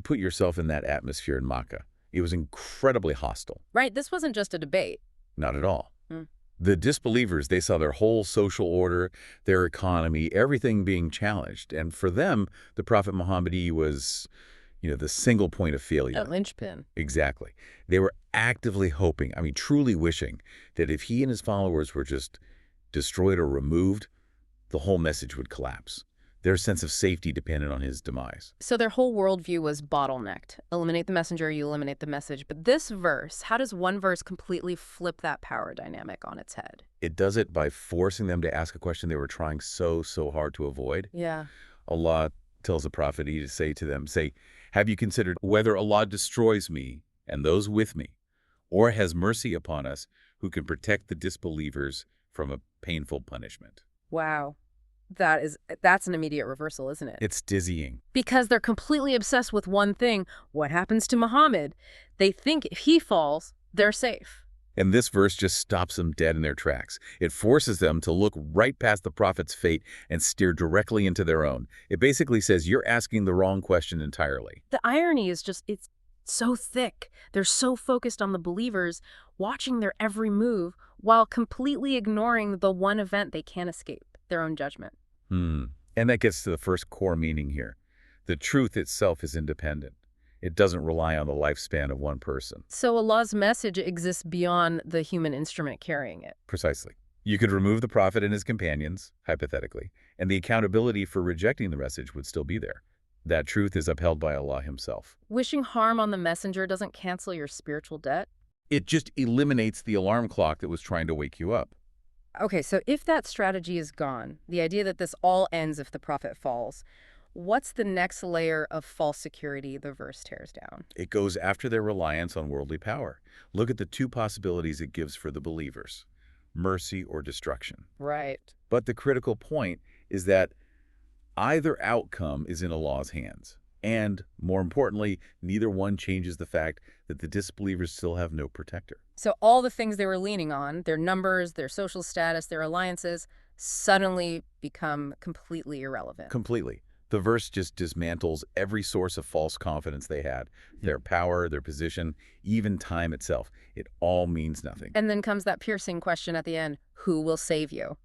put yourself in that atmosphere in Makkah. It was incredibly hostile. Right, this wasn't just a debate. Not at all. Hmm. The disbelievers, they saw their whole social order, their economy, everything being challenged. And for them, the Prophet Muhammad was, the single point of A failure. linchpin. Exactly. They were actively hoping, truly wishing, that if he and his followers were just destroyed or removed, the whole message would collapse. Their sense of safety depended on his demise. So their whole worldview was bottlenecked. Eliminate the messenger, you eliminate the message. But this verse, how does one verse completely flip that power dynamic on its head? It does it by forcing them to ask a question they were trying so hard to avoid. Yeah. Allah tells the prophet to say to them, have you considered whether Allah destroys me and those with me, or has mercy upon us who can protect the disbelievers from a painful punishment? Wow. That's an immediate reversal, isn't it? It's dizzying. Because they're completely obsessed with one thing. What happens to Muhammad? They think if he falls, they're safe. And this verse just stops them dead in their tracks. It forces them to look right past the prophet's fate and steer directly into their own. It basically says you're asking the wrong question entirely. The irony is it's so thick. They're so focused on the believers, watching their every move, while completely ignoring the one event they can't escape, their own judgment. And that gets to the first core meaning here. The truth itself is independent. It doesn't rely on the lifespan of one person. So Allah's message exists beyond the human instrument carrying it. Precisely. You could remove the prophet and his companions, hypothetically, and the accountability for rejecting the message would still be there. That truth is upheld by Allah himself. Wishing harm on the messenger doesn't cancel your spiritual debt? It just eliminates the alarm clock that was trying to wake you up. Okay, so if that strategy is gone, the idea that this all ends if the prophet falls, what's the next layer of false security the verse tears down? It goes after their reliance on worldly power. Look at the two possibilities it gives for the believers: mercy or destruction. Right. But the critical point is that either outcome is in Allah's hands. And, more importantly, neither one changes the fact that the disbelievers still have no protector. So all the things they were leaning on, their numbers, their social status, their alliances, suddenly become completely irrelevant. Completely. The verse just dismantles every source of false confidence they had. Their power, their position, even time itself. It all means nothing. And then comes that piercing question at the end, who will save you?